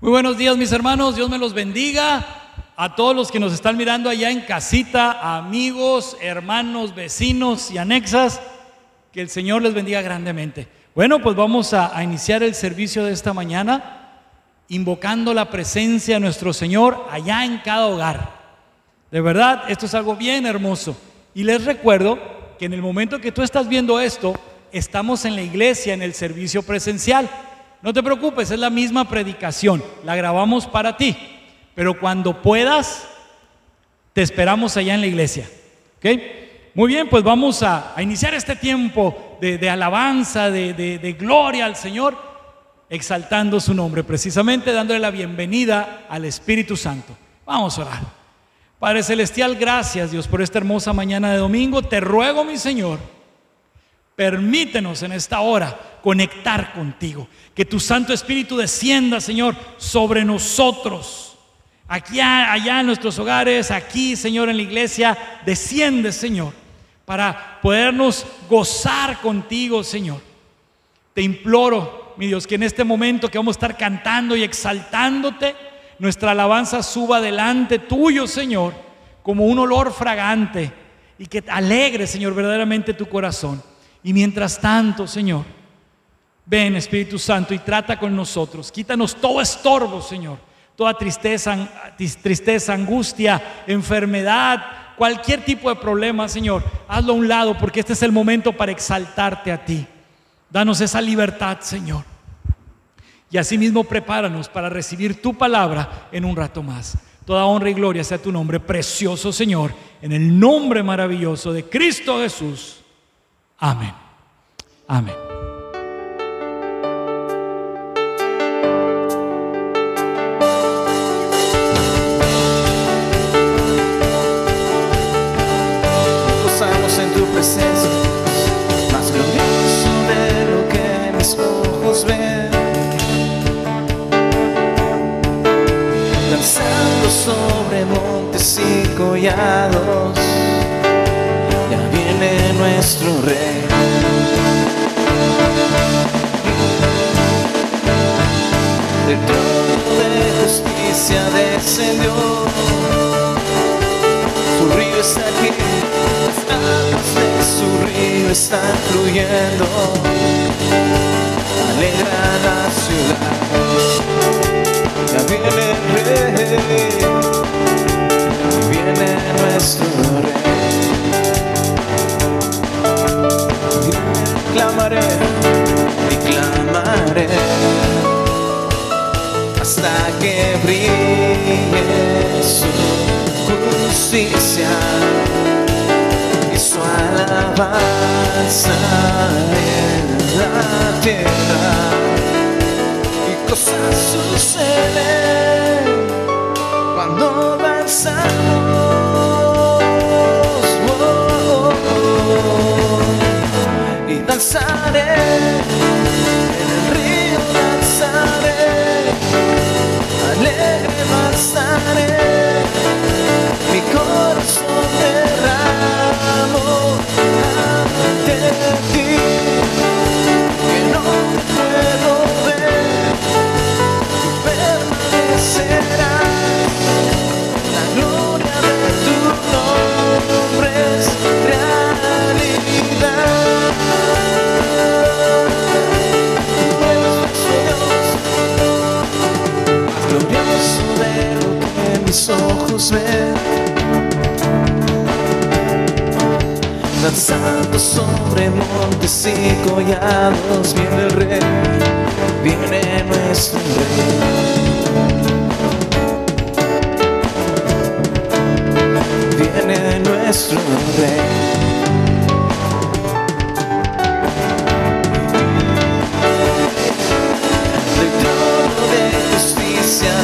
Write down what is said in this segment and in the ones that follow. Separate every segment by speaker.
Speaker 1: Muy buenos días, mis hermanos, Dios me los bendiga. A todos los que nos están mirando allá en casita, amigos, hermanos, vecinos y anexas, que el Señor les bendiga grandemente. Bueno, pues vamos a iniciar el servicio de esta mañana invocando la presencia de nuestro Señor allá en cada hogar. De verdad, esto es algo bien hermoso. Y les recuerdo que en el momento que tú estás viendo esto, estamos en la iglesia, en el servicio presencial. No te preocupes, es la misma predicación, la grabamos para ti. Pero cuando puedas, te esperamos allá en la iglesia. ¿Ok? Muy bien, pues vamos a iniciar este tiempo de alabanza, de gloria al Señor, exaltando su nombre, precisamente dándole la bienvenida al Espíritu Santo. Vamos a orar. Padre Celestial, gracias Dios por esta hermosa mañana de domingo. Te ruego, mi Señor, permítenos en esta hora conectar contigo, que tu Santo Espíritu descienda, Señor, sobre nosotros, aquí, allá en nuestros hogares, aquí, Señor, en la iglesia. Desciende, Señor, para podernos gozar contigo, Señor. Te imploro, mi Dios, que en este momento que vamos a estar cantando y exaltándote, nuestra alabanza suba delante tuyo, Señor, como un olor fragante, y que alegre, Señor, verdaderamente tu corazón. Y mientras tanto, Señor, ven, Espíritu Santo, y trata con nosotros. Quítanos todo estorbo, Señor, toda tristeza, angustia, enfermedad, cualquier tipo de problema, Señor. Hazlo a un lado, porque este es el momento para exaltarte a ti. Danos esa libertad, Señor. Y asimismo prepáranos para recibir tu palabra en un rato más. Toda honra y gloria sea tu nombre, precioso Señor, en el nombre maravilloso de Cristo Jesús. Amén. Amén.
Speaker 2: Gozamos en tu presencia, más glorioso de lo que mis ojos ven. Danzando sobre montes y collados, ya viene nuestro Rey. Del trono de justicia descendió, su río está aquí, las aguas de su río están fluyendo, alegra la ciudad. Ya viene el Rey, viene nuestro Rey. Clamaré y clamaré hasta que brille su justicia y su alabanza en la tierra. Y cosas suceden cuando danzamos. Y danzaré en el río, danzaré, alegre danzaré, mi corazón derramo ante ti, que no puedo ver, tú permanecerás, la gloria de tu nombre es realidad. Mis ojos ven, danzando sobre montes y collados, viene el Rey, viene nuestro Rey, viene nuestro Rey.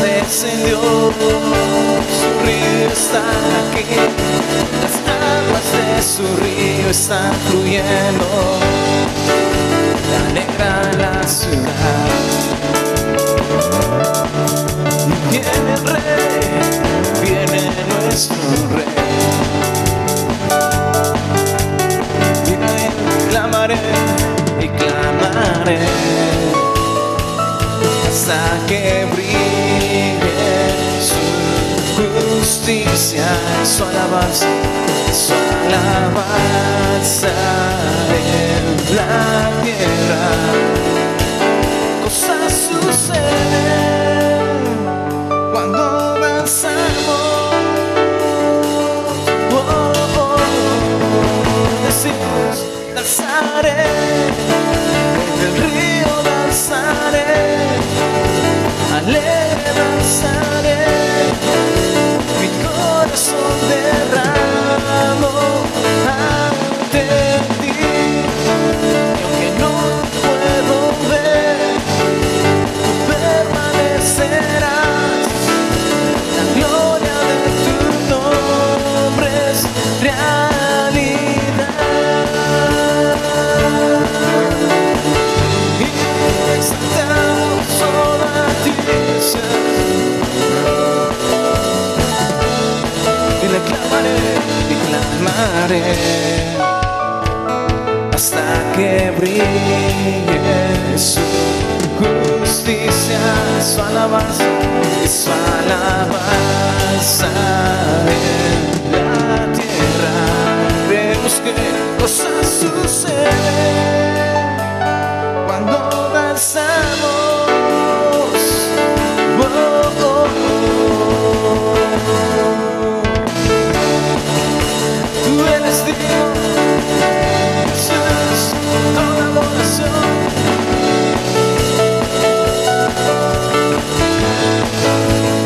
Speaker 2: Descendió, su río está aquí, las aguas de su río están fluyendo, alegra la ciudad. Viene el Rey, viene nuestro Rey. Y clamaré y clamaré hasta que brille justicia y su alabanza en la tierra. Cosas suceden cuando danzamos. Decimos, danzaré, en el río danzaré, alegre danzaré, mi corazón derramo ante ti. Y aunque no puedo ver, tú permanecerás. La gloria de tu nombre es realidad. Y exaltamos solo a ti, y le clamaré hasta que brille su justicia, su alabanza en la tierra. Vemos que cosas suceden cuando danzamos. Tú eres Dios, Jesús, toda adoración.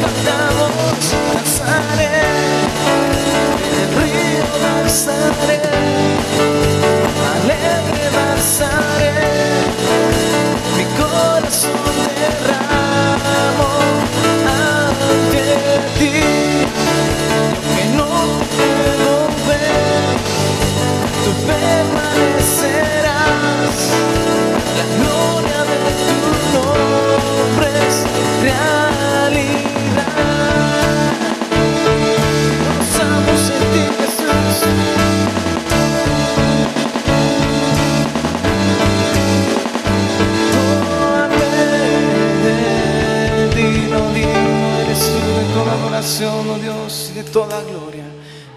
Speaker 2: Cantamos, danzaré, en el río danzaré, alegre danzaré, mi corazón derramo ante ti. Que no puedo ver, tú permanecerás. La gloria de tu nombre es realidad. Gozamos en ti, Jesús. Oh, amén. Digno eres tú de toda adoración, oh Dios, y de toda gloria.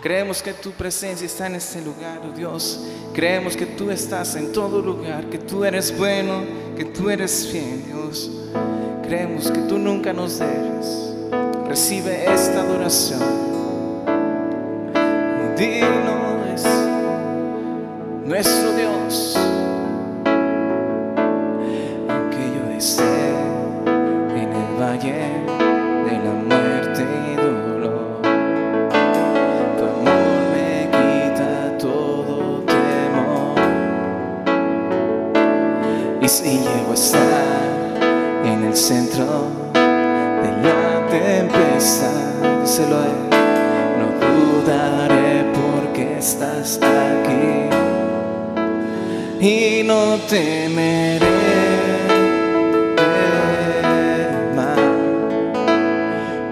Speaker 2: Creemos que tu presencia está en este lugar, oh Dios. Creemos que tú estás en todo lugar, que tú eres bueno, que tú eres fiel, Dios. Creemos que tú nunca nos dejes. Recibe esta adoración. Digno es nuestro Dios. Aunque yo esté en el valle de la muerte y dolor, tu amor me quita todo temor. Y si llego a estar en el centro de la tempestad, díselo a él, no dudaré porque estás aquí y no temeré mal,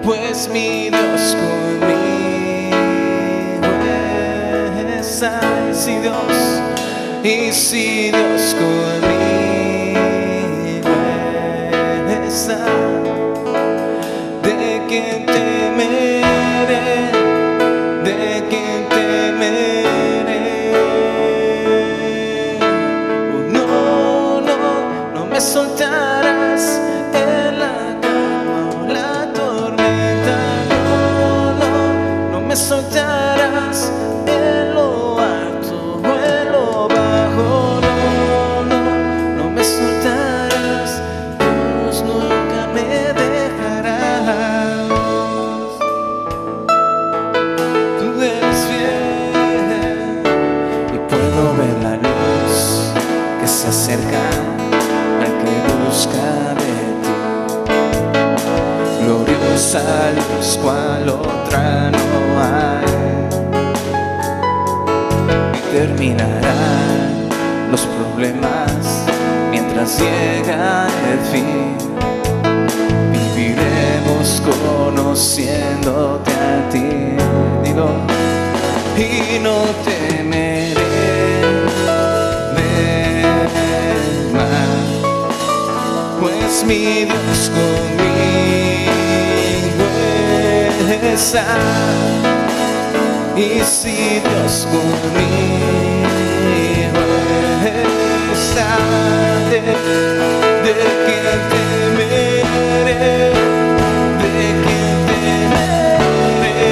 Speaker 2: pues mi Dios conmigo está. Y si Dios conmigo está, ¿de quién temeré? ¿De quién temeré? No, no, no me soltarás en la calma o la tormenta. No, no, no me soltarás en lo alto o en lo bajo. No, no, no me soltarás. Dios nunca me dejarás. Tú eres fiel y puedo ver la luz que se acerca al que busca de ti. Gloriosa luz cual otra no hay, y terminarán los problemas mientras llega el fin. Viviremos conociéndote a ti, digo, y no temeré del mal, pues mi Dios conmigo está. Y si Dios conmigo está, ¿de quién temeré? ¿De quién temeré?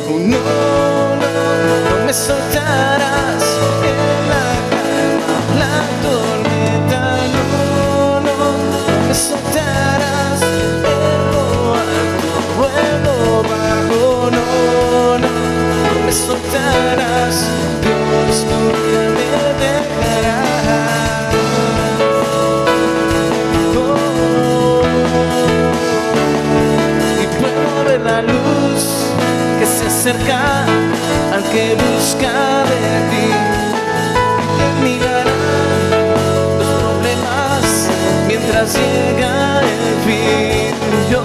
Speaker 2: Oh, no, no, no me soltarás en la calma, la tormenta. No, no, no me soltarás en lo alto o en lo bajo. No, no, no me soltarás. Dios nunca me dejará. Y puedo ver la luz que se acerca al que busca de ti. Y terminará los problemas mientras llega el fin. Yo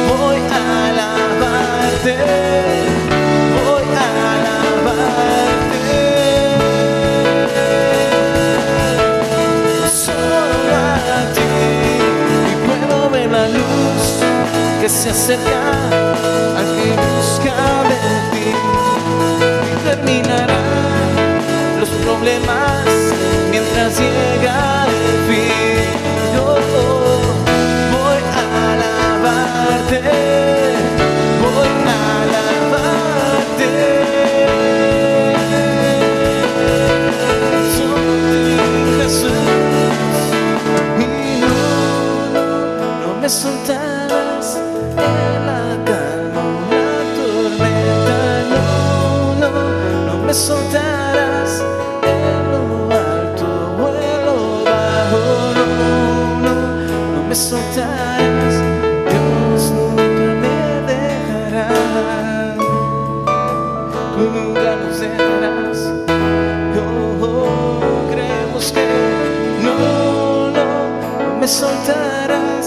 Speaker 2: voy a alabarte, voy a alabarte. Solo a ti. Y puedo ver la luz que se acerca al que busca de ti. Y terminará los problemas mientras llega el fin. Yo voy a alabarte, voy a alabarte. Solo Jesús. Y no, no me soltarás en la calma o la tormenta. No, no, no me soltarás en lo alto o en lo bajo. No, no, no me soltarás. Dios nunca me dejará. Tú nunca nos dejarás. Creemos que no, no, no me soltarás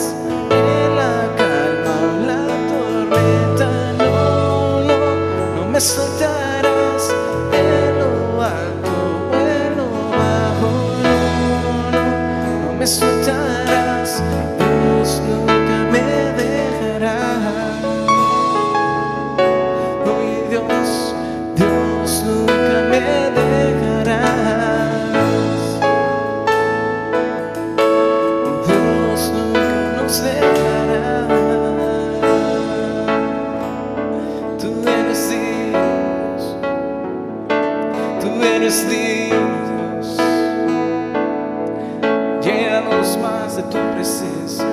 Speaker 2: en la calma o la tormenta. No, no, no me soltarás en lo alto o en lo bajo. No, no, no me soltarás. Dios nunca me dejará. Hoy Dios, Dios nunca me dejará. Dios nunca nos dejará. Tú eres Dios, tú eres Dios. Llénanos más de tu presencia.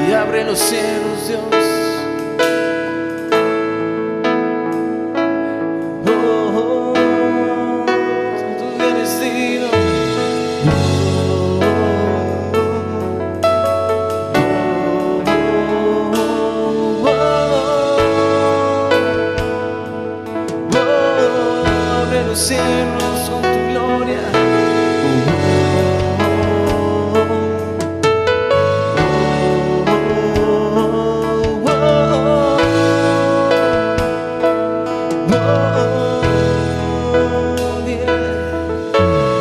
Speaker 2: Y abre los cielos, Dios. Tú eres digno. Abre los cielos con tu gloria.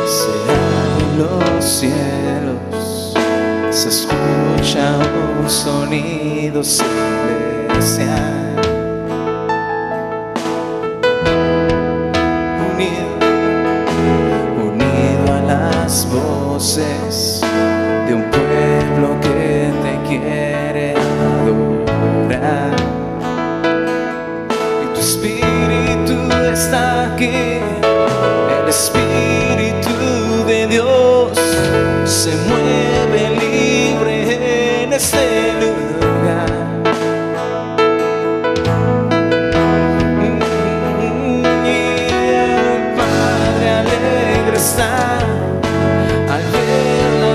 Speaker 2: Se abren los cielos, se escucha un sonido celestial. Unido a las voces de un pueblo que te quiere adorar. Y tu espíritu está aquí, el espíritu de Dios se mueve libre en este lugar. Y el Padre alegre está al ver la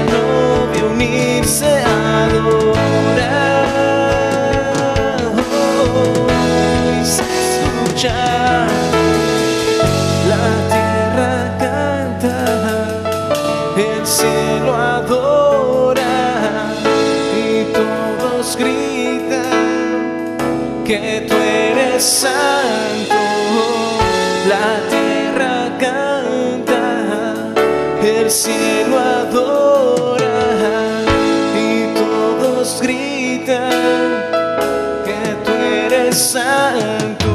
Speaker 2: el cielo adora y todos gritan que tú eres santo.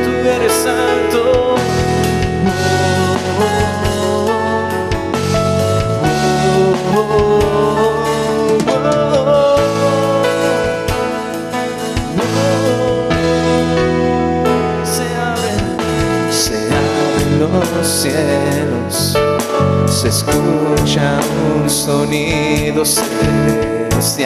Speaker 2: Tú eres santo. Se abren los cielos, se escucha un sonido celestial,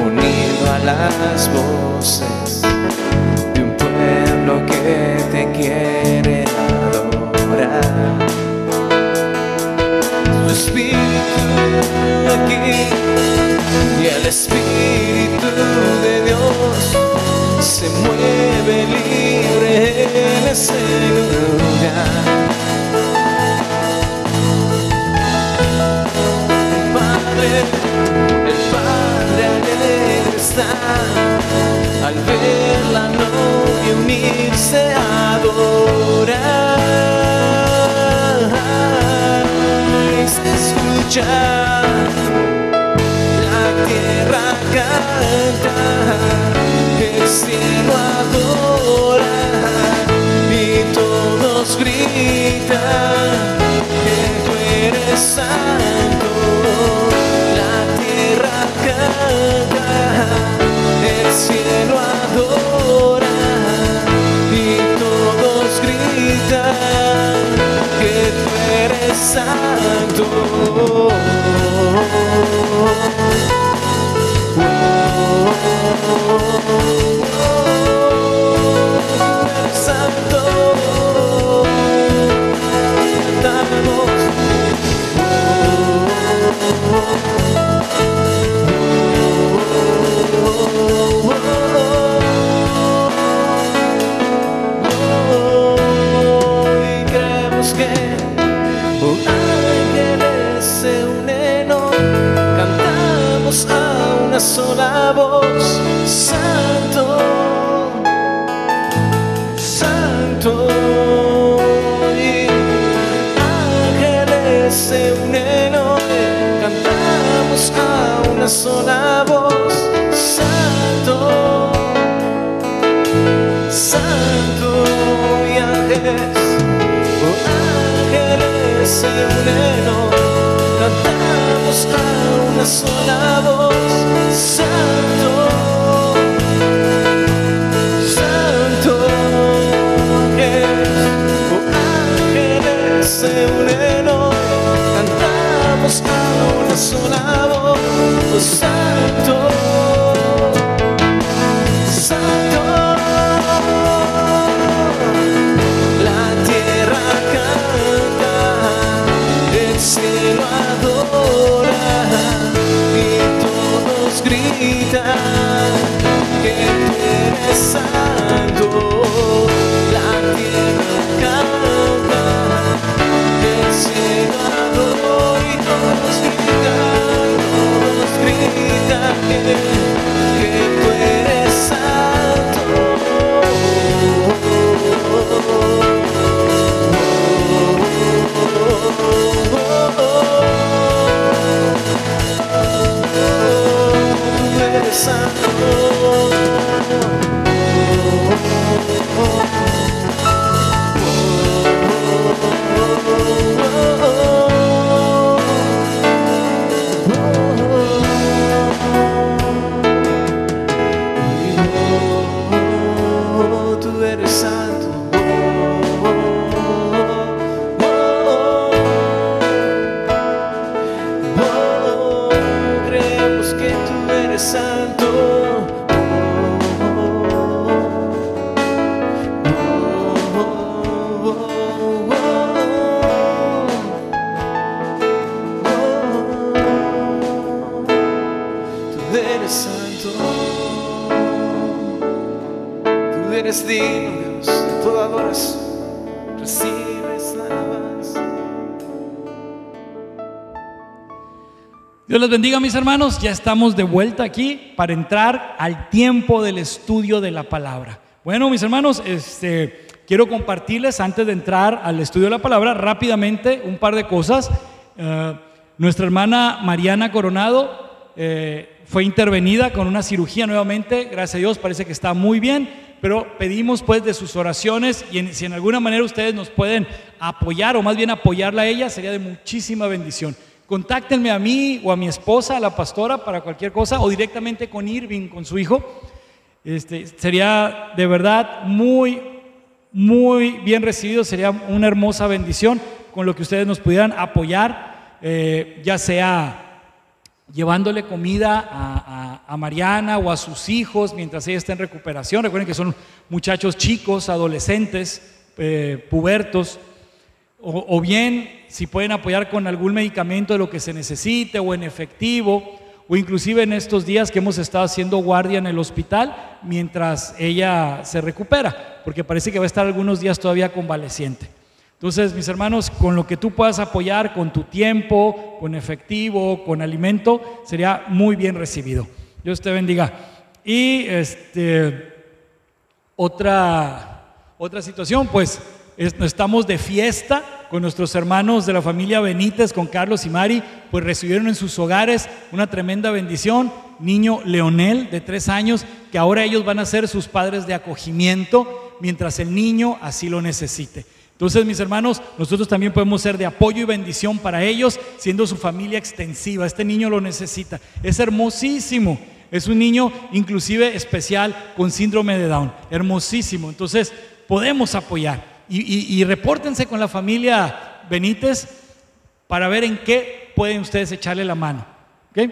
Speaker 2: unido a las voces de un pueblo que te quiere adorar. Tu espíritu aquí y el espíritu de Dios se mueve libre en ese lugar. El Padre alegre está al ver la novia unirse a adorar. Y se escucha, la tierra canta, el cielo adora y todos gritan que tú eres santo. El cielo adora y todos gritan que tú eres santo. Santo, cantamos. A una sola voz, santo, santo, y ángeles se unen hoy, cantamos a una sola voz, santo, santo, y ángeles se unen hoy, cantamos a una sola voz, santo, santo, ángeles se unen hoy, cantamos a una sola voz, santo, santo, la tierra canta, el cielo adora y todos gritan que tú eres santo. La tierra canta, el cielo adora y todos gritan que tú eres santo. Tú eres santo. Creemos que tú eres santo. Tú eres santo. Tú eres digno, Dios, de toda adoración. Recibes la
Speaker 1: Dios les bendiga, mis hermanos. Ya estamos de vuelta aquí para entrar al tiempo del estudio de la palabra. Bueno, mis hermanos, quiero compartirles antes de entrar al estudio de la palabra rápidamente un par de cosas. Nuestra hermana Mariana Coronado fue intervenida con una cirugía nuevamente. Gracias a Dios, parece que está muy bien, pero pedimos pues de sus oraciones y si en alguna manera ustedes nos pueden apoyar o más bien apoyarla a ella, sería de muchísima bendición. Contáctenme a mí o a mi esposa, a la pastora, para cualquier cosa, o directamente con Irving, con su hijo. Sería de verdad muy bien recibido, sería una hermosa bendición con lo que ustedes nos pudieran apoyar, ya sea llevándole comida a Mariana o a sus hijos mientras ella está en recuperación. Recuerden que son muchachos chicos, adolescentes, pubertos. O bien si pueden apoyar con algún medicamento de lo que se necesite o en efectivo, o inclusive en estos días que hemos estado haciendo guardia en el hospital mientras ella se recupera, porque parece que va a estar algunos días todavía convaleciente. Entonces, mis hermanos, con lo que tú puedas apoyar, con tu tiempo, con efectivo, con alimento, sería muy bien recibido. Dios te bendiga. Y otra situación, pues estamos de fiesta con nuestros hermanos de la familia Benítez, con Carlos y Mari, pues recibieron en sus hogares una tremenda bendición. Niño Leonel de 3 años, que ahora ellos van a ser sus padres de acogimiento mientras el niño así lo necesite. Entonces, mis hermanos, nosotros también podemos ser de apoyo y bendición para ellos, siendo su familia extensiva. Este niño lo necesita, es hermosísimo, es un niño inclusive especial con síndrome de Down, hermosísimo. Entonces podemos apoyar y repórtense con la familia Benítez para ver en qué pueden ustedes echarle la mano, ¿okay?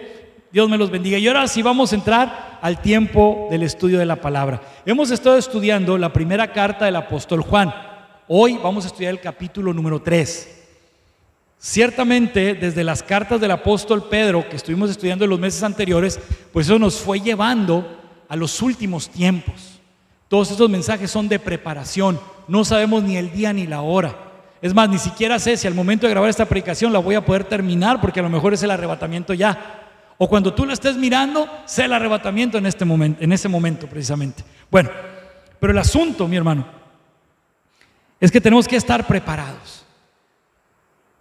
Speaker 1: Dios me los bendiga. Y ahora sí vamos a entrar al tiempo del estudio de la palabra. Hemos estado estudiando la primera carta del apóstol Juan. Hoy vamos a estudiar el capítulo número 3. Ciertamente, desde las cartas del apóstol Pedro que estuvimos estudiando en los meses anteriores, pues eso nos fue llevando a los últimos tiempos. Todos estos mensajes son de preparación. No sabemos ni el día ni la hora. Es más, ni siquiera sé si al momento de grabar esta predicación la voy a poder terminar, porque a lo mejor es el arrebatamiento ya. O cuando tú la estés mirando, sea el arrebatamiento en ese momento precisamente. Bueno, pero el asunto, mi hermano, es que tenemos que estar preparados.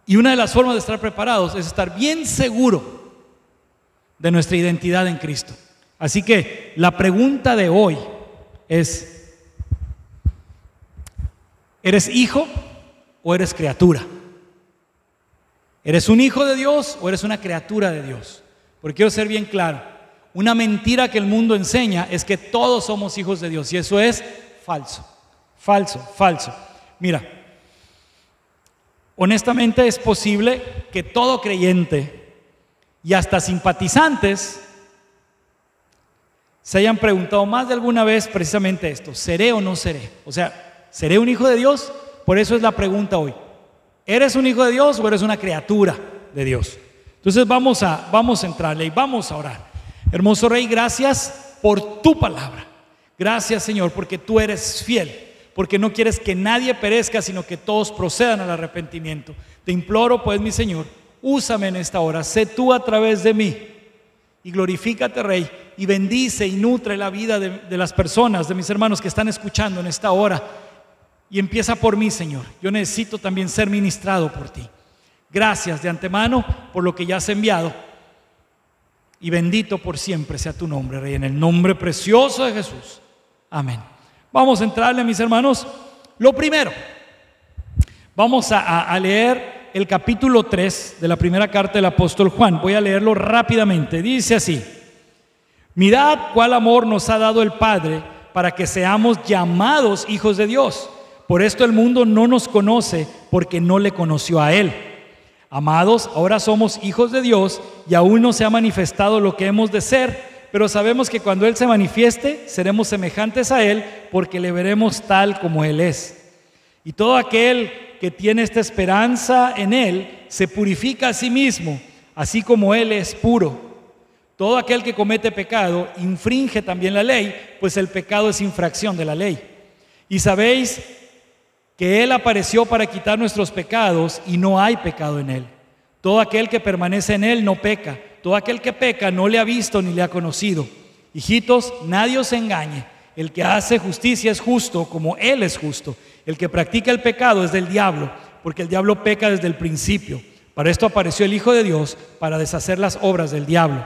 Speaker 1: Y una de las formas de estar preparados es estar bien seguro de nuestra identidad en Cristo. Así que la pregunta de hoy es: ¿eres hijo o eres criatura? ¿Eres un hijo de Dios o eres una criatura de Dios? Porque quiero ser bien claro, una mentira que el mundo enseña es que todos somos hijos de Dios, y eso es falso. Mira, honestamente es posible que todo creyente y hasta simpatizantes se hayan preguntado más de alguna vez precisamente esto: ¿seré o no seré? O sea, ¿seré un hijo de Dios? Por eso es la pregunta hoy. ¿Eres un hijo de Dios o eres una criatura de Dios? Entonces vamos a entrarle y vamos a orar. Hermoso Rey, gracias por tu palabra. Gracias, Señor, porque tú eres fiel, porque no quieres que nadie perezca, sino que todos procedan al arrepentimiento. Te imploro, pues, mi Señor, úsame en esta hora, sé tú a través de mí, y glorifícate, Rey, y bendice y nutre la vida de las personas, de mis hermanos que están escuchando en esta hora. Y empieza por mí, Señor. Yo necesito también ser ministrado por ti. Gracias de antemano por lo que ya has enviado, y bendito por siempre sea tu nombre, Rey, en el nombre precioso de Jesús. Amén. Vamos a entrarle, mis hermanos. Lo primero, vamos a leer el capítulo 3 de la primera carta del apóstol Juan. Voy a leerlo rápidamente. Dice así: mirad cuál amor nos ha dado el Padre para que seamos llamados hijos de Dios. Por esto el mundo no nos conoce, porque no le conoció a Él. Amados, ahora somos hijos de Dios, y aún no se ha manifestado lo que hemos de ser, pero sabemos que cuando Él se manifieste, seremos semejantes a Él, porque le veremos tal como Él es. Y todo aquel que tiene esta esperanza en Él, se purifica a sí mismo, así como Él es puro. Todo aquel que comete pecado, infringe también la ley, pues el pecado es infracción de la ley. Y sabéis que Él apareció para quitar nuestros pecados, y no hay pecado en Él. Todo aquel que permanece en Él no peca. Todo aquel que peca no le ha visto ni le ha conocido. Hijitos, nadie os engañe. El que hace justicia es justo como Él es justo. El que practica el pecado es del diablo, porque el diablo peca desde el principio. Para esto apareció el Hijo de Dios, para deshacer las obras del diablo.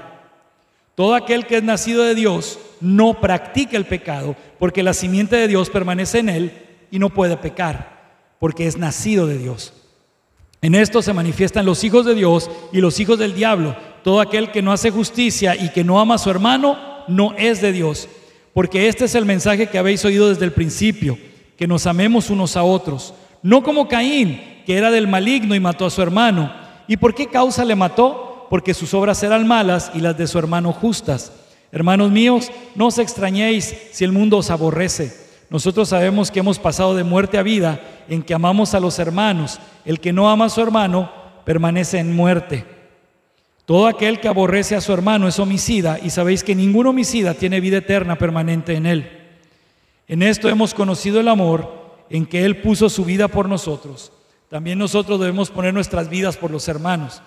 Speaker 1: Todo aquel que es nacido de Dios no practica el pecado, porque la simiente de Dios permanece en él y no puede pecar, porque es nacido de Dios. En esto se manifiestan los hijos de Dios y los hijos del diablo. Todo aquel que no hace justicia y que no ama a su hermano no es de Dios, porque este es el mensaje que habéis oído desde el principio, que nos amemos unos a otros, no como Caín, que era del maligno y mató a su hermano. ¿Y por qué causa le mató? Porque sus obras eran malas y las de su hermano justas. Hermanos míos, no os extrañéis si el mundo os aborrece. Nosotros sabemos que hemos pasado de muerte a vida en que amamos a los hermanos. El que no ama a su hermano permanece en muerte. Todo aquel que aborrece a su hermano es homicida, y sabéis que ningún homicida tiene vida eterna permanente en él. En esto hemos conocido el amor, en que Él puso su vida por nosotros. También nosotros debemos poner nuestras vidas por los hermanos.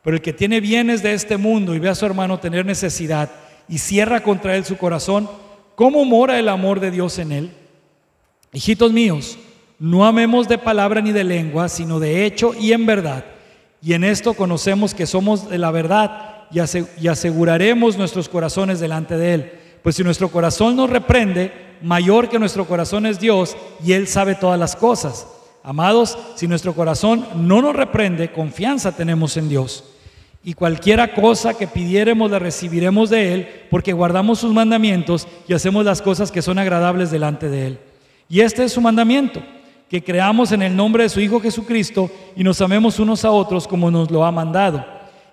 Speaker 1: Pero el que tiene bienes de este mundo y ve a su hermano tener necesidad y cierra contra él su corazón, ¿cómo mora el amor de Dios en él? Hijitos míos, no amemos de palabra ni de lengua, sino de hecho y en verdad. Y en esto conocemos que somos de la verdad y aseguraremos nuestros corazones delante de Él. Pues si nuestro corazón nos reprende, mayor que nuestro corazón es Dios, y Él sabe todas las cosas. Amados, si nuestro corazón no nos reprende, confianza tenemos en Dios. Y cualquiera cosa que pidiéremos la recibiremos de Él, porque guardamos sus mandamientos y hacemos las cosas que son agradables delante de Él. Y este es su mandamiento, que creamos en el nombre de su Hijo Jesucristo y nos amemos unos a otros como nos lo ha mandado.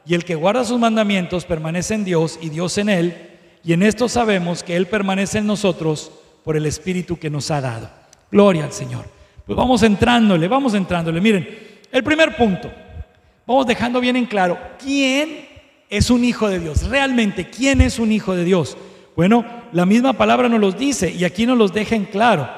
Speaker 1: Y el que guarda sus mandamientos permanece en Dios y Dios en él, y en esto sabemos que Él permanece en nosotros por el Espíritu que nos ha dado. Gloria al Señor. Pues vamos entrándole. Miren, el primer punto, vamos dejando bien en claro quién es un hijo de Dios. Realmente, ¿quién es un hijo de Dios? Bueno, la misma palabra nos los dice y aquí nos los deja en claro.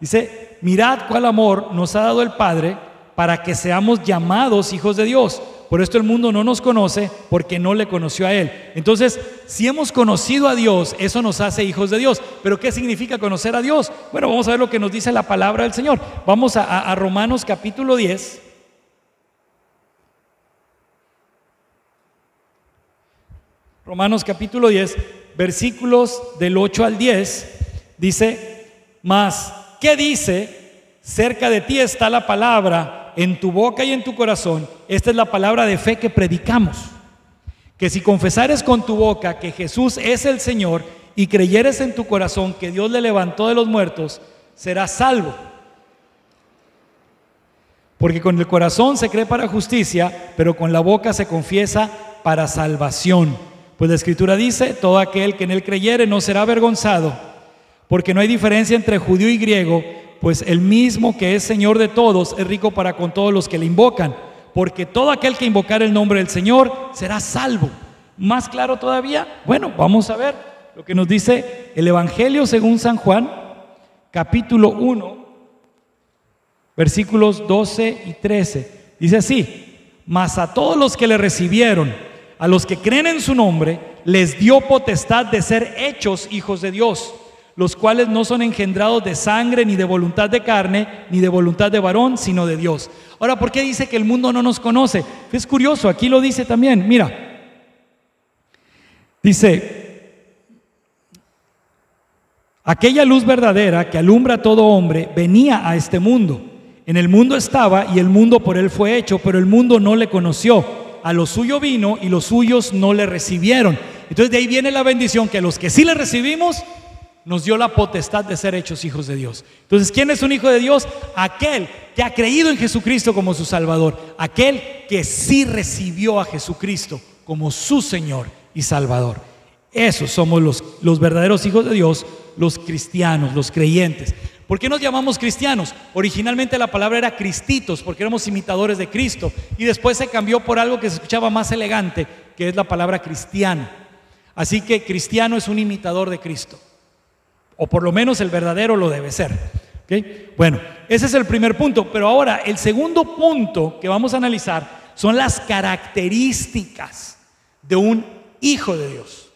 Speaker 1: Dice: mirad cuál amor nos ha dado el Padre para que seamos llamados hijos de Dios. Por esto el mundo no nos conoce, porque no le conoció a Él. Entonces, si hemos conocido a Dios, eso nos hace hijos de Dios. ¿Pero qué significa conocer a Dios? Bueno, vamos a ver lo que nos dice la palabra del Señor. Vamos a Romanos capítulo 10. Romanos capítulo 10, versículos del 8 al 10, dice: mas, ¿qué dice? Cerca de ti está la palabra, en tu boca y en tu corazón. Esta es la palabra de fe que predicamos. Que si confesares con tu boca que Jesús es el Señor y creyeres en tu corazón que Dios le levantó de los muertos, serás salvo. Porque con el corazón se cree para justicia, pero con la boca se confiesa para salvación. Pues la Escritura dice: todo aquel que en Él creyere no será avergonzado. Porque no hay diferencia entre judío y griego, pues el mismo que es Señor de todos es rico para con todos los que le invocan. Porque todo aquel que invocar el nombre del Señor será salvo. ¿Más claro todavía? Bueno, vamos a ver lo que nos dice el Evangelio según San Juan, capítulo 1, versículos 12 y 13. Dice así: mas a todos los que le recibieron, a los que creen en su nombre, les dio potestad de ser hechos hijos de Dios, los cuales no son engendrados de sangre, ni de voluntad de carne, ni de voluntad de varón, sino de Dios. Ahora, ¿por qué dice que el mundo no nos conoce? Es curioso, aquí lo dice también. Mira, dice: aquella luz verdadera que alumbra a todo hombre venía a este mundo. En el mundo estaba y el mundo por él fue hecho, pero el mundo no le conoció. A lo suyo vino y los suyos no le recibieron. Entonces de ahí viene la bendición, que a los que sí le recibimos nos dio la potestad de ser hechos hijos de Dios. Entonces, ¿quién es un hijo de Dios? Aquel que ha creído en Jesucristo como su Salvador, aquel que sí recibió a Jesucristo como su Señor y Salvador. Esos somos los verdaderos hijos de Dios, los cristianos, los creyentes. ¿Por qué nos llamamos cristianos? Originalmente la palabra era cristitos, porque éramos imitadores de Cristo, y después se cambió por algo que se escuchaba más elegante, que es la palabra cristiano. Así que cristiano es un imitador de Cristo, o por lo menos el verdadero lo debe ser. ¿Okay? Bueno, ese es el primer punto. Pero ahora el segundo punto que vamos a analizar son las características de un hijo de Dios.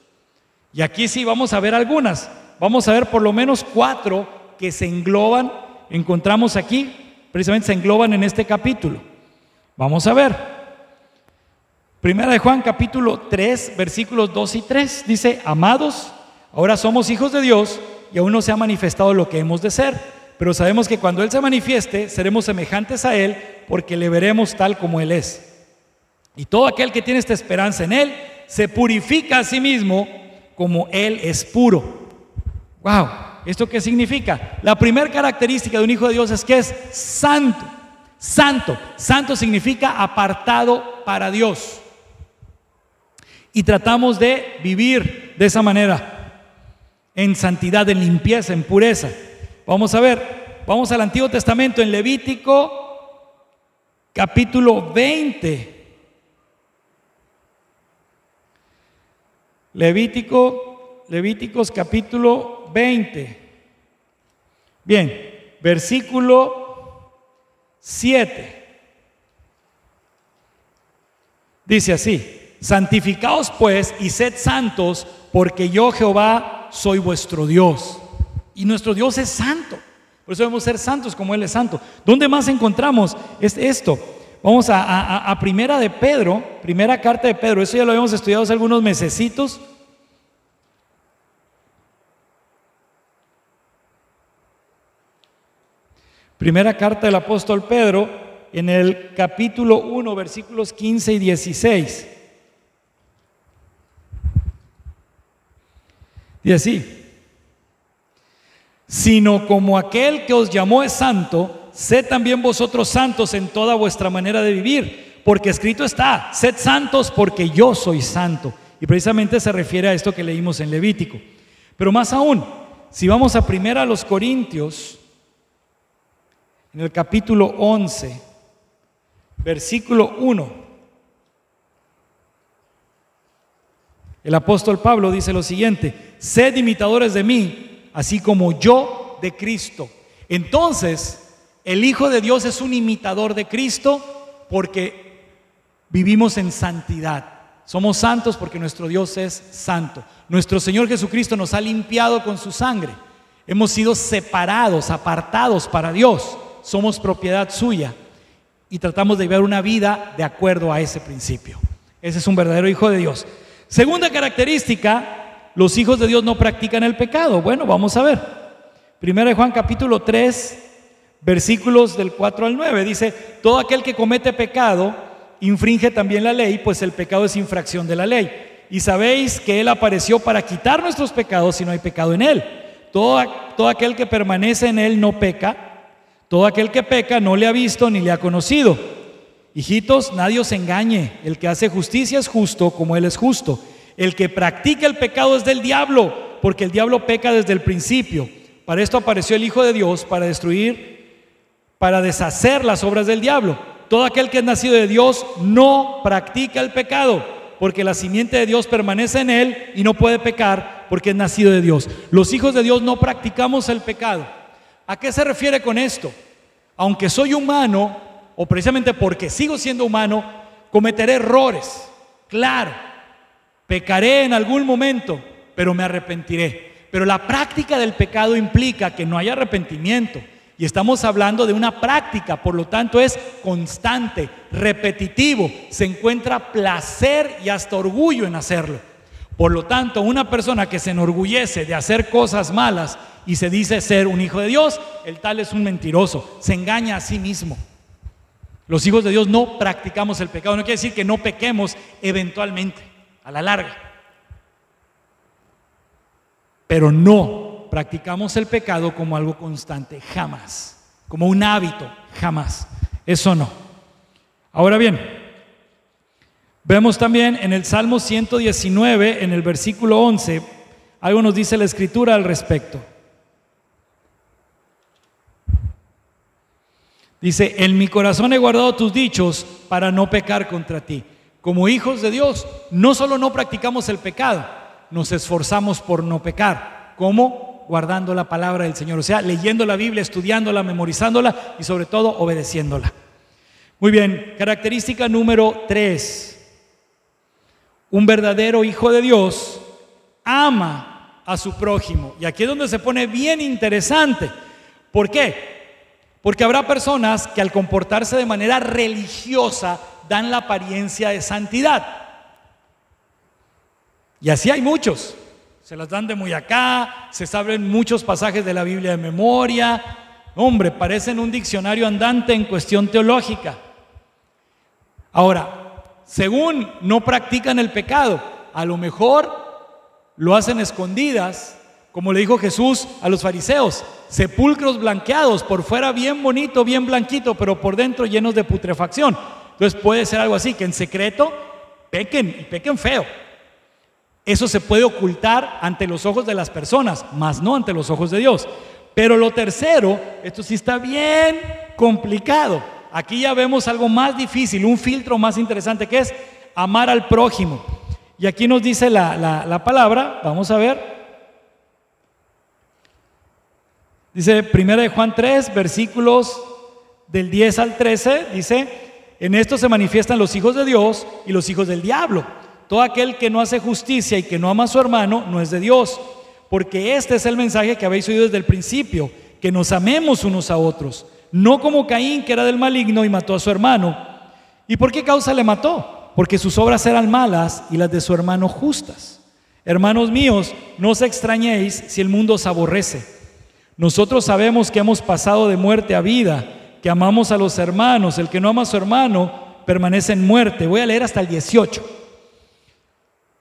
Speaker 1: Y aquí sí vamos a ver algunas. Vamos a ver por lo menos 4 que se engloban, encontramos aquí, precisamente se engloban en este capítulo. Vamos a ver. Primera de Juan capítulo 3, versículos 2 y 3. Dice: amados, ahora somos hijos de Dios y aún no se ha manifestado lo que hemos de ser, pero sabemos que cuando Él se manifieste, seremos semejantes a Él, porque le veremos tal como Él es. Y todo aquel que tiene esta esperanza en Él, se purifica a sí mismo como Él es puro. Wow, ¿esto qué significa? La primera característica de un hijo de Dios es que es santo. Santo, santo significa apartado para Dios. Y tratamos de vivir de esa manera, en santidad, en limpieza, en pureza. Vamos a ver, vamos al Antiguo Testamento, en Levítico capítulo 20. Levíticos capítulo 20. Bien, versículo 7. Dice así: santificaos pues y sed santos, porque yo Jehová soy vuestro Dios. Y nuestro Dios es santo, por eso debemos ser santos como Él es santo. ¿Dónde más encontramos esto? Vamos a primera de Pedro, primera carta de Pedro. Eso ya lo habíamos estudiado hace algunos mesecitos. Primera carta del apóstol Pedro, en el capítulo 1, versículos 15 y 16. Y así: sino como aquel que os llamó es santo, sed también vosotros santos en toda vuestra manera de vivir, porque escrito está: sed santos porque yo soy santo. Y precisamente se refiere a esto que leímos en Levítico. Pero más aún, si vamos a primera a los Corintios, en el capítulo 11, versículo 1, el apóstol Pablo dice lo siguiente: sed imitadores de mí, así como yo de Cristo. Entonces, el Hijo de Dios es un imitador de Cristo porque vivimos en santidad. Somos santos porque nuestro Dios es santo. Nuestro Señor Jesucristo nos ha limpiado con su sangre. Hemos sido separados, apartados para Dios. Somos propiedad suya y tratamos de vivir una vida de acuerdo a ese principio. Ese es un verdadero hijo de Dios. Segunda característica: los hijos de Dios no practican el pecado. Bueno, vamos a ver. Primera de Juan capítulo 3, versículos del 4 al 9. Dice: todo aquel que comete pecado infringe también la ley, pues el pecado es infracción de la ley. Y sabéis que Él apareció para quitar nuestros pecados, y no hay pecado en Él. Todo aquel que permanece en Él no peca. Todo aquel que peca no le ha visto ni le ha conocido. Hijitos, nadie os engañe. El que hace justicia es justo como Él es justo. El que practica el pecado es del diablo, porque el diablo peca desde el principio. Para esto apareció el Hijo de Dios, para destruir, para deshacer las obras del diablo. Todo aquel que es nacido de Dios no practica el pecado, porque la simiente de Dios permanece en él y no puede pecar porque es nacido de Dios. Los hijos de Dios no practicamos el pecado. ¿A qué se refiere con esto? Aunque soy humano, o precisamente porque sigo siendo humano, cometeré errores. Claro, pecaré en algún momento, pero me arrepentiré. Pero la práctica del pecado implica que no hay arrepentimiento. Y estamos hablando de una práctica, por lo tanto es constante, repetitivo. Se encuentra placer y hasta orgullo en hacerlo. Por lo tanto, una persona que se enorgullece de hacer cosas malas y se dice ser un hijo de Dios, el tal es un mentiroso, se engaña a sí mismo. Los hijos de Dios no practicamos el pecado. No quiere decir que no pequemos eventualmente, a la larga. Pero no practicamos el pecado como algo constante, jamás. Como un hábito, jamás. Eso no. Ahora bien, vemos también en el Salmo 119, en el versículo 11, algo nos dice la Escritura al respecto. Dice: en mi corazón he guardado tus dichos para no pecar contra ti. Como hijos de Dios, no solo no practicamos el pecado, nos esforzamos por no pecar. ¿Cómo? Guardando la palabra del Señor, o sea, leyendo la Biblia, estudiándola, memorizándola y sobre todo obedeciéndola. Muy bien, característica número 3. un verdadero hijo de Dios ama a su prójimo. Y aquí es donde se pone bien interesante. ¿Por qué? Porque habrá personas que al comportarse de manera religiosa dan la apariencia de santidad. Y así hay muchos. Se las dan de muy acá, se saben muchos pasajes de la Biblia de memoria. Hombre, parecen un diccionario andante en cuestión teológica. Ahora, según no practican el pecado, a lo mejor lo hacen escondidas, como le dijo Jesús a los fariseos, sepulcros blanqueados, por fuera bien bonito, bien blanquito, pero por dentro llenos de putrefacción. Entonces puede ser algo así, que en secreto pequen y pequen feo. Eso se puede ocultar ante los ojos de las personas, mas no ante los ojos de Dios. Pero lo tercero, esto sí está bien complicado. Aquí ya vemos algo más difícil, un filtro más interesante, que es amar al prójimo. Y aquí nos dice la palabra, vamos a ver. Dice 1 Juan 3, versículos del 10 al 13, dice: en esto se manifiestan los hijos de Dios y los hijos del diablo. Todo aquel que no hace justicia y que no ama a su hermano no es de Dios, porque este es el mensaje que habéis oído desde el principio, que nos amemos unos a otros, no como Caín, que era del maligno y mató a su hermano. ¿Y por qué causa le mató? Porque sus obras eran malas y las de su hermano justas. Hermanos míos, no os extrañéis si el mundo os aborrece. Nosotros sabemos que hemos pasado de muerte a vida, que amamos a los hermanos. El que no ama a su hermano permanece en muerte. Voy a leer hasta el 18.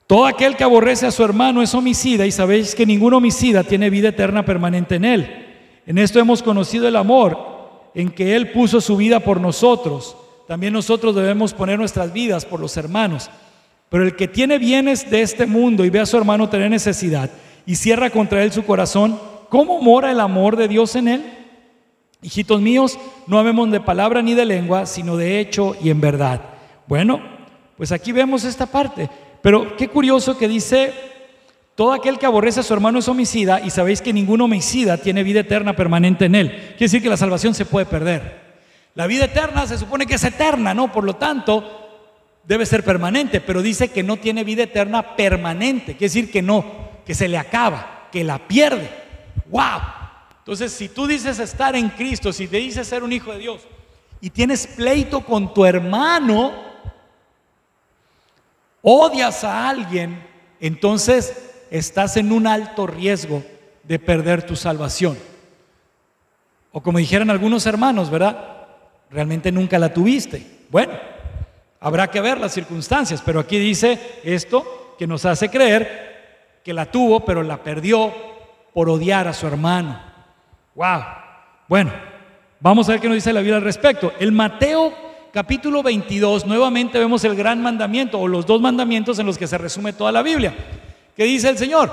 Speaker 1: Todo aquel que aborrece a su hermano es homicida, y sabéis que ningún homicida tiene vida eterna permanente en él. En esto hemos conocido el amor, en que Él puso su vida por nosotros. También nosotros debemos poner nuestras vidas por los hermanos. Pero el que tiene bienes de este mundo y ve a su hermano tener necesidad y cierra contra él su corazón, ¿cómo mora el amor de Dios en él? Hijitos míos, no amemos de palabra ni de lengua, sino de hecho y en verdad. Bueno, pues aquí vemos esta parte. Pero qué curioso que dice: todo aquel que aborrece a su hermano es homicida, y sabéis que ningún homicida tiene vida eterna permanente en él. Quiere decir que la salvación se puede perder. La vida eterna se supone que es eterna, ¿no? Por lo tanto, debe ser permanente, pero dice que no tiene vida eterna permanente. Quiere decir que no, que se le acaba, que la pierde. ¡Wow! Entonces, si tú dices estar en Cristo, si te dices ser un hijo de Dios y tienes pleito con tu hermano, odias a alguien, entonces estás en un alto riesgo de perder tu salvación. O como dijeran algunos hermanos, ¿verdad? Realmente nunca la tuviste. Bueno, habrá que ver las circunstancias, pero aquí dice esto que nos hace creer que la tuvo, pero la perdió por odiar a su hermano. ¡Wow! Bueno, vamos a ver qué nos dice la Biblia al respecto. El Mateo capítulo 22, nuevamente vemos el gran mandamiento, o los dos mandamientos en los que se resume toda la Biblia. ¿Qué dice el Señor?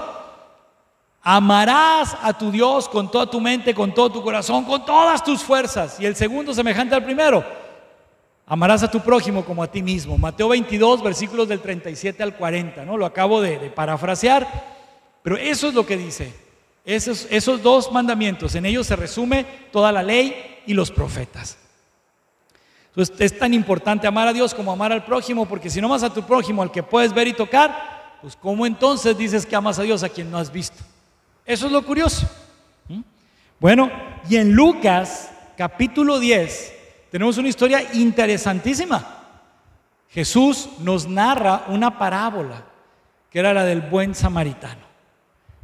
Speaker 1: Amarás a tu Dios con toda tu mente, con todo tu corazón, con todas tus fuerzas. Y el segundo, semejante al primero: amarás a tu prójimo como a ti mismo. Mateo 22, versículos del 37 al 40, ¿no? Lo acabo de parafrasear, pero eso es lo que dice. Esos dos mandamientos, en ellos se resume toda la ley y los profetas. Entonces es tan importante amar a Dios como amar al prójimo, porque si no amas a tu prójimo, al que puedes ver y tocar, pues ¿cómo entonces dices que amas a Dios a quien no has visto? Eso es lo curioso. Bueno, y en Lucas capítulo 10 tenemos una historia interesantísima. Jesús nos narra una parábola que era la del buen samaritano.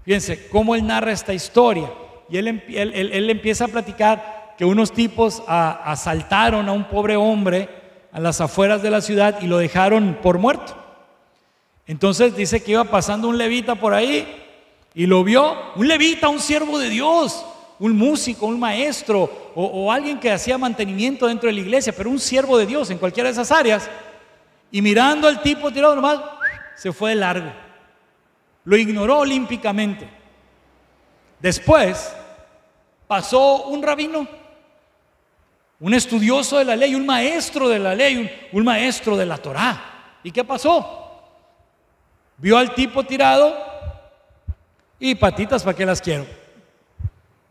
Speaker 1: Fíjense cómo él narra esta historia. Y él empieza a platicar que unos tipos asaltaron a un pobre hombre a las afueras de la ciudad y lo dejaron por muerto. Entonces dice que iba pasando un levita por ahí y lo vio. Un levita, un siervo de Dios, un músico, un maestro o alguien que hacía mantenimiento dentro de la iglesia, pero un siervo de Dios en cualquiera de esas áreas. Y mirando al tipo tirado nomás, se fue de largo. Lo ignoró olímpicamente. Después pasó un rabino, un estudioso de la ley, un maestro de la ley, un maestro de la Torá. ¿Y qué pasó? Vio al tipo tirado y patitas, ¿para qué las quiero?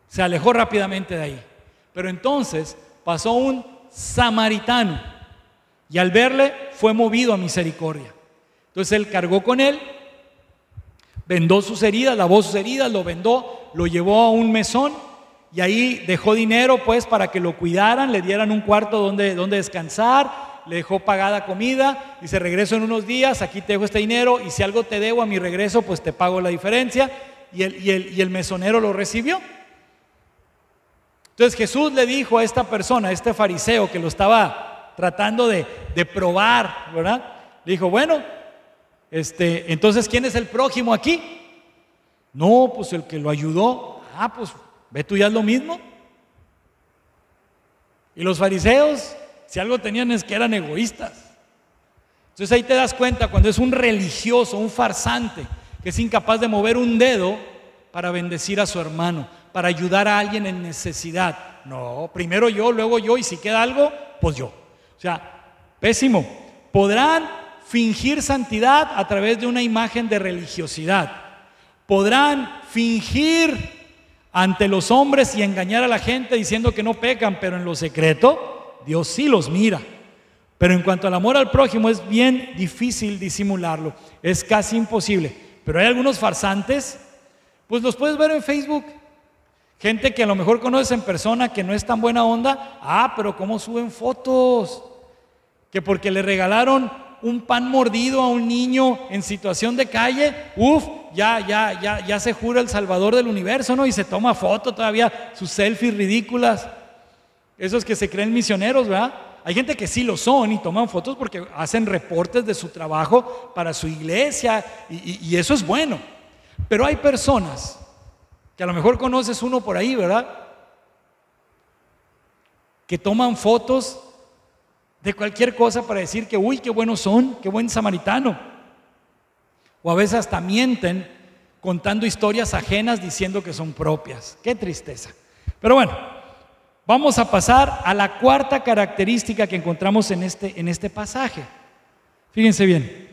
Speaker 1: Se alejó rápidamente de ahí. Pero entonces pasó un samaritano y al verle fue movido a misericordia. Entonces él cargó con él, vendó sus heridas, lavó sus heridas, lo vendó, lo llevó a un mesón y ahí dejó dinero pues para que lo cuidaran, le dieran un cuarto donde descansar, le dejó pagada comida y se regresó en unos días, aquí te dejo este dinero y si algo te debo a mi regreso pues te pago la diferencia. Y el mesonero lo recibió. Entonces Jesús le dijo a esta persona, a este fariseo que lo estaba tratando de probar, ¿verdad? Le dijo, bueno, entonces ¿quién es el prójimo aquí? No, pues el que lo ayudó. Ah, pues ve tú ya es lo mismo. Y los fariseos, si algo tenían es que eran egoístas. Entonces ahí te das cuenta cuando es un religioso, un farsante, que es incapaz de mover un dedo para bendecir a su hermano, para ayudar a alguien en necesidad. No, primero yo, luego yo, y si queda algo, pues yo. O sea, pésimo. Podrán fingir santidad a través de una imagen de religiosidad. Podrán fingir ante los hombres y engañar a la gente diciendo que no pecan, pero en lo secreto, Dios sí los mira. Pero en cuanto al amor al prójimo es bien difícil disimularlo, es casi imposible. Pero hay algunos farsantes, pues los puedes ver en Facebook. Gente que a lo mejor conoces en persona que no es tan buena onda. Ah, pero cómo suben fotos. Que porque le regalaron un pan mordido a un niño en situación de calle, ya se jura el salvador del universo, ¿no? Y se toma foto todavía, sus selfies ridículas. Esos que se creen misioneros, ¿verdad? Hay gente que sí lo son y toman fotos porque hacen reportes de su trabajo para su iglesia y eso es bueno. Pero hay personas que a lo mejor conoces uno por ahí, ¿verdad? Que toman fotos de cualquier cosa para decir que, uy, qué buenos son, qué buen samaritano. O a veces hasta mienten contando historias ajenas diciendo que son propias. Qué tristeza. Pero bueno, vamos a pasar a la cuarta característica que encontramos en este pasaje. Fíjense bien.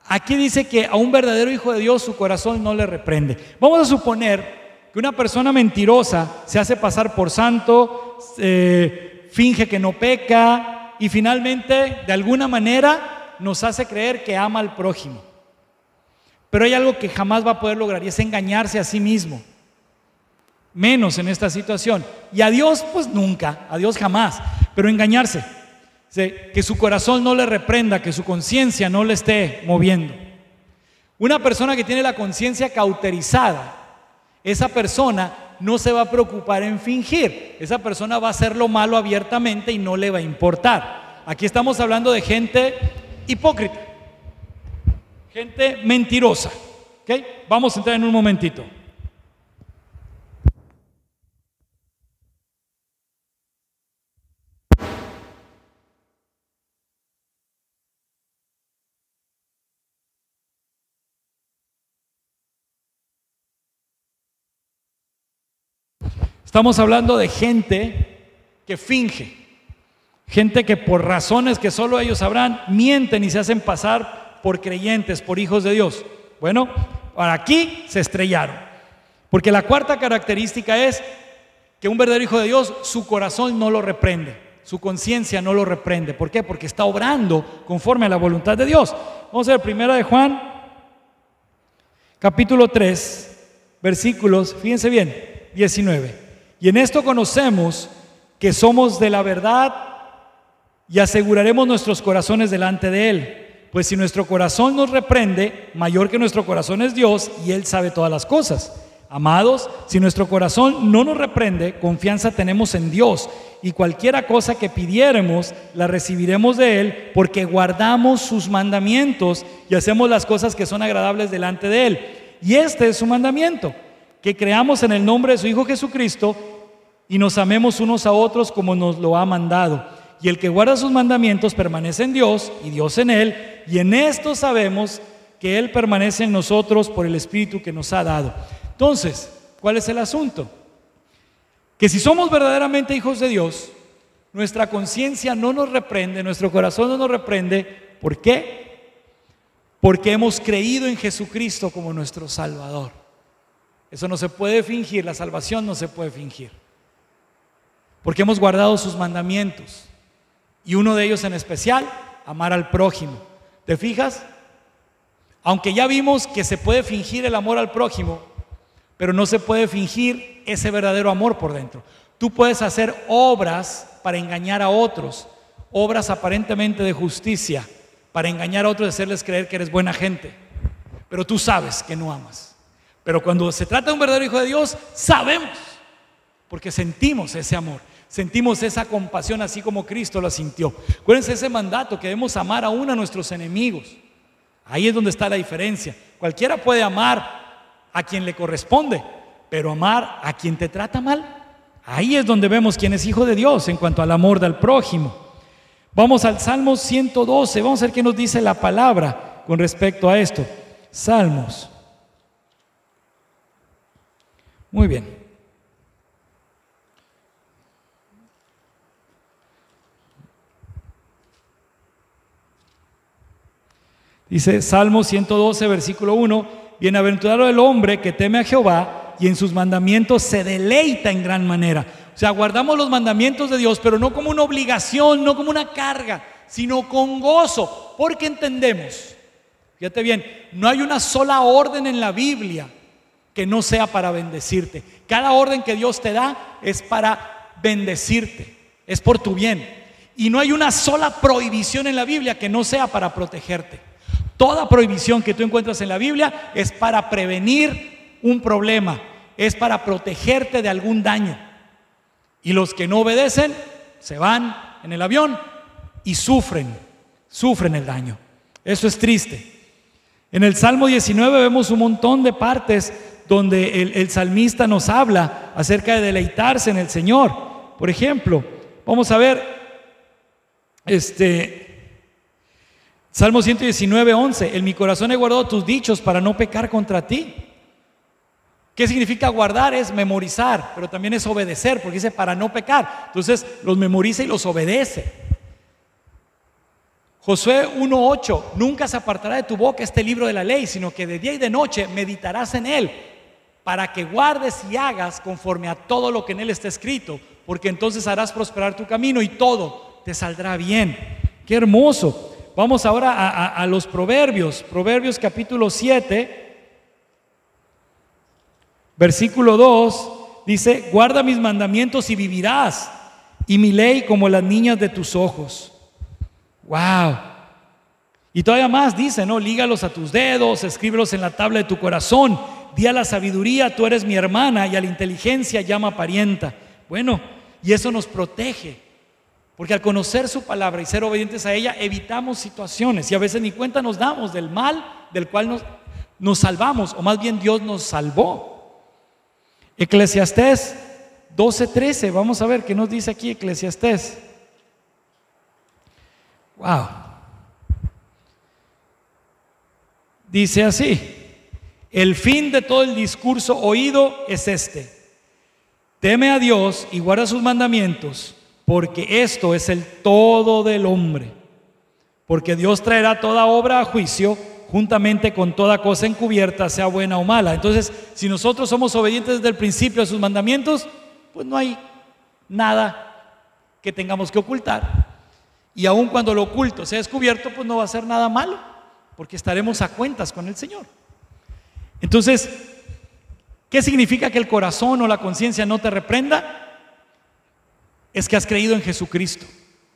Speaker 1: Aquí dice que a un verdadero hijo de Dios su corazón no le reprende. Vamos a suponer que una persona mentirosa se hace pasar por santo, finge que no peca y finalmente de alguna manera nos hace creer que ama al prójimo. Pero hay algo que jamás va a poder lograr y es engañarse a sí mismo. Menos en esta situación. Y a Dios pues nunca, a Dios jamás. Pero engañarse, que su corazón no le reprenda, que su conciencia no le esté moviendo. Una persona que tiene la conciencia cauterizada, esa persona no se va a preocupar en fingir. Esa persona va a hacer lo malo abiertamente y no le va a importar. Aquí estamos hablando de gente hipócrita, gente mentirosa. ¿Okay? Vamos a entrar en un momentito. Estamos hablando de gente que finge, gente que por razones que solo ellos sabrán, mienten y se hacen pasar por creyentes, por hijos de Dios. Bueno, para aquí se estrellaron. Porque la cuarta característica es que un verdadero hijo de Dios, su corazón no lo reprende, su conciencia no lo reprende. ¿Por qué? Porque está obrando conforme a la voluntad de Dios. Vamos a ver, 1 de Juan, capítulo 3, versículos, fíjense bien, 19. Y en esto conocemos que somos de la verdad y aseguraremos nuestros corazones delante de Él. Pues si nuestro corazón nos reprende, mayor que nuestro corazón es Dios y Él sabe todas las cosas. Amados, si nuestro corazón no nos reprende, confianza tenemos en Dios y cualquiera cosa que pidiéremos, la recibiremos de Él porque guardamos sus mandamientos y hacemos las cosas que son agradables delante de Él. Y este es su mandamiento, que creamos en el nombre de su Hijo Jesucristo y nos amemos unos a otros como nos lo ha mandado. Y el que guarda sus mandamientos permanece en Dios y Dios en él, y en esto sabemos que Él permanece en nosotros por el Espíritu que nos ha dado. Entonces, ¿cuál es el asunto? Que si somos verdaderamente hijos de Dios, nuestra conciencia no nos reprende, nuestro corazón no nos reprende. ¿Por qué? Porque hemos creído en Jesucristo como nuestro Salvador. Eso no se puede fingir, la salvación no se puede fingir. Porque hemos guardado sus mandamientos. Y uno de ellos en especial, amar al prójimo. ¿Te fijas? Aunque ya vimos que se puede fingir el amor al prójimo, pero no se puede fingir ese verdadero amor por dentro. Tú puedes hacer obras para engañar a otros, obras aparentemente de justicia, para engañar a otros y hacerles creer que eres buena gente, pero tú sabes que no amas. Pero cuando se trata de un verdadero hijo de Dios, sabemos, porque sentimos ese amor, sentimos esa compasión así como Cristo la sintió. Acuérdense ese mandato que debemos amar aún a nuestros enemigos. Ahí es donde está la diferencia. Cualquiera puede amar a quien le corresponde, pero amar a quien te trata mal, ahí es donde vemos quién es hijo de Dios en cuanto al amor del prójimo. Vamos al Salmo 112, vamos a ver qué nos dice la palabra con respecto a esto. Salmos. Muy bien. Dice Salmo 112, versículo 1, bienaventurado el hombre que teme a Jehová y en sus mandamientos se deleita en gran manera. O sea, guardamos los mandamientos de Dios, pero no como una obligación, no como una carga, sino con gozo, porque entendemos, fíjate bien, no hay una sola orden en la Biblia que no sea para bendecirte. Cada orden que Dios te da es para bendecirte, es por tu bien. Y no hay una sola prohibición en la Biblia que no sea para protegerte. Toda prohibición que tú encuentras en la Biblia es para prevenir un problema, es para protegerte de algún daño. Y los que no obedecen se van en el avión y sufren el daño. Eso es triste. En el Salmo 19 vemos un montón de partes donde el salmista nos habla acerca de deleitarse en el Señor. Por ejemplo, vamos a ver Salmo 119, 11. En mi corazón he guardado tus dichos para no pecar contra ti. ¿Qué significa guardar? Es memorizar, pero también es obedecer, porque dice para no pecar. Entonces los memoriza y los obedece. Josué 1:8, nunca se apartará de tu boca este libro de la ley, sino que de día y de noche meditarás en él, para que guardes y hagas conforme a todo lo que en él está escrito, porque entonces harás prosperar tu camino y todo te saldrá bien. ¡Qué hermoso! Vamos ahora a los Proverbios. Proverbios capítulo 7, versículo 2, dice: guarda mis mandamientos y vivirás, y mi ley como las niñas de tus ojos. ¡Wow! Y todavía más dice, ¿no? Lígalos a tus dedos, escríbelos en la tabla de tu corazón. Di a la sabiduría, tú eres mi hermana, y a la inteligencia llama parienta. Bueno, y eso nos protege. Porque al conocer su palabra y ser obedientes a ella, evitamos situaciones y a veces ni cuenta nos damos del mal del cual nos salvamos, o más bien Dios nos salvó. Eclesiastés 12:13, vamos a ver qué nos dice aquí Eclesiastés. Wow. Dice así: el fin de todo el discurso oído es este: teme a Dios y guarda sus mandamientos, porque esto es el todo del hombre. Porque Dios traerá toda obra a juicio, juntamente con toda cosa encubierta, sea buena o mala. Entonces, si nosotros somos obedientes desde el principio a sus mandamientos, pues no hay nada que tengamos que ocultar. Y aun cuando lo oculto sea descubierto, pues no va a ser nada malo, porque estaremos a cuentas con el Señor. Entonces, ¿qué significa que el corazón o la conciencia no te reprenda? Es que has creído en Jesucristo.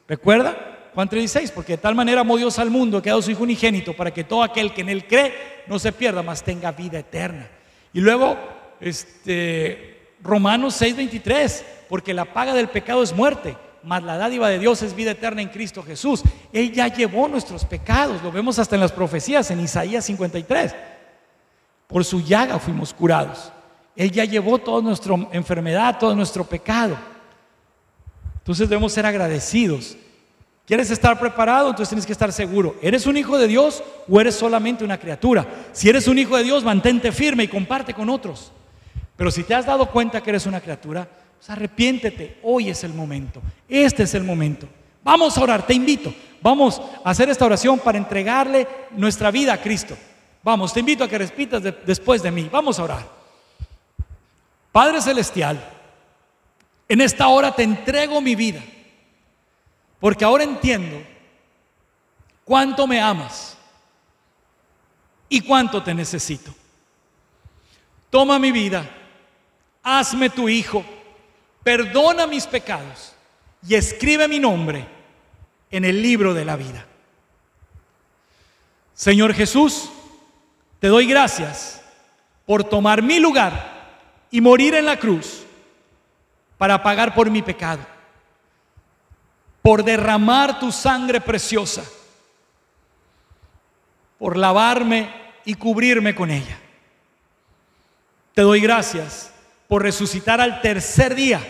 Speaker 1: ¿Recuerda? Juan 3:16, porque de tal manera amó Dios al mundo que ha dado su Hijo unigénito, para que todo aquel que en él cree no se pierda, mas tenga vida eterna. Y luego Romanos 6:23, porque la paga del pecado es muerte, mas la dádiva de Dios es vida eterna en Cristo Jesús. Él ya llevó nuestros pecados, lo vemos hasta en las profecías, en Isaías 53. Por su llaga fuimos curados. Él ya llevó toda nuestra enfermedad, todo nuestro pecado. Entonces debemos ser agradecidos. ¿Quieres estar preparado? Entonces tienes que estar seguro. ¿Eres un hijo de Dios o eres solamente una criatura? Si eres un hijo de Dios, mantente firme y comparte con otros. Pero si te has dado cuenta que eres una criatura, pues arrepiéntete. Hoy es el momento. Este es el momento. Vamos a orar, te invito. Vamos a hacer esta oración para entregarle nuestra vida a Cristo. Vamos, te invito a que repitas después de mí. Vamos a orar. Padre Celestial, en esta hora te entrego mi vida, porque ahora entiendo cuánto me amas y cuánto te necesito. Toma mi vida, hazme tu hijo, perdona mis pecados y escribe mi nombre en el libro de la vida. Señor Jesús, te doy gracias por tomar mi lugar y morir en la cruz para pagar por mi pecado, por derramar tu sangre preciosa, por lavarme y cubrirme con ella. Te doy gracias por resucitar al tercer día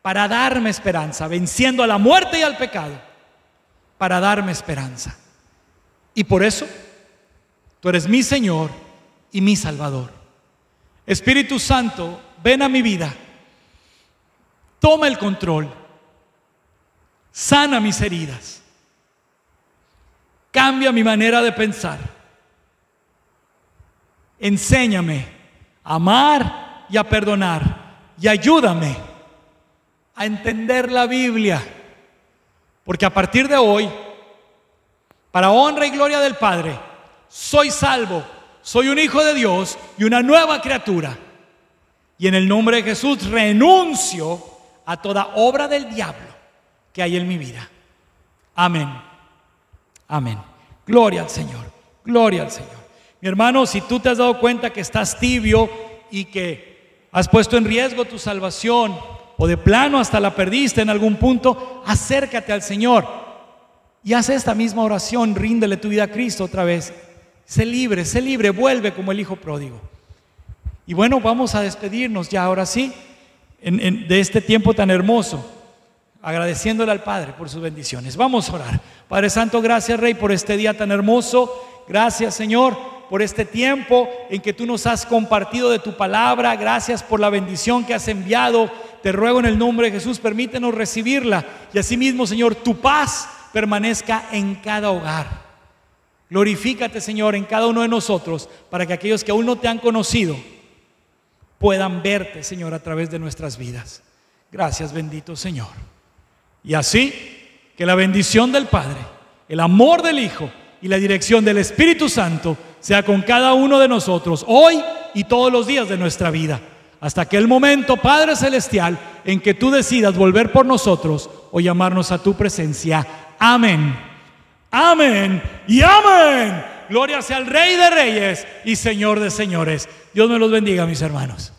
Speaker 1: para darme esperanza, venciendo a la muerte y al pecado, para darme esperanza. Y por eso, tú eres mi Señor y mi Salvador. Espíritu Santo, ven a mi vida, toma el control, sana mis heridas, cambia mi manera de pensar, enséñame a amar y a perdonar y ayúdame a entender la Biblia, porque a partir de hoy, para honra y gloria del Padre, soy salvo, soy un hijo de Dios y una nueva criatura. Y en el nombre de Jesús renuncio a toda obra del diablo que hay en mi vida. Amén. Amén. Gloria al Señor. Gloria al Señor. Mi hermano, si tú te has dado cuenta que estás tibio y que has puesto en riesgo tu salvación, o de plano hasta la perdiste en algún punto, acércate al Señor y haz esta misma oración. Ríndele tu vida a Cristo otra vez. Sé libre, vuelve como el hijo pródigo. Y bueno, vamos a despedirnos ya ahora sí de este tiempo tan hermoso, agradeciéndole al Padre por sus bendiciones. Vamos a orar. Padre Santo, gracias, Rey, por este día tan hermoso. Gracias, Señor, por este tiempo en que tú nos has compartido de tu palabra. Gracias por la bendición que has enviado. Te ruego en el nombre de Jesús, permítenos recibirla. Y asimismo, Señor, tu paz permanezca en cada hogar. Glorifícate, Señor, en cada uno de nosotros, para que aquellos que aún no te han conocido puedan verte, Señor, a través de nuestras vidas. Gracias, bendito Señor. Y así, que la bendición del Padre, el amor del Hijo y la dirección del Espíritu Santo sea con cada uno de nosotros, hoy y todos los días de nuestra vida, hasta aquel momento, Padre Celestial, en que tú decidas volver por nosotros o llamarnos a tu presencia. Amén. Amén y amén. Gloria sea al Rey de Reyes y Señor de Señores. Dios me los bendiga, mis hermanos.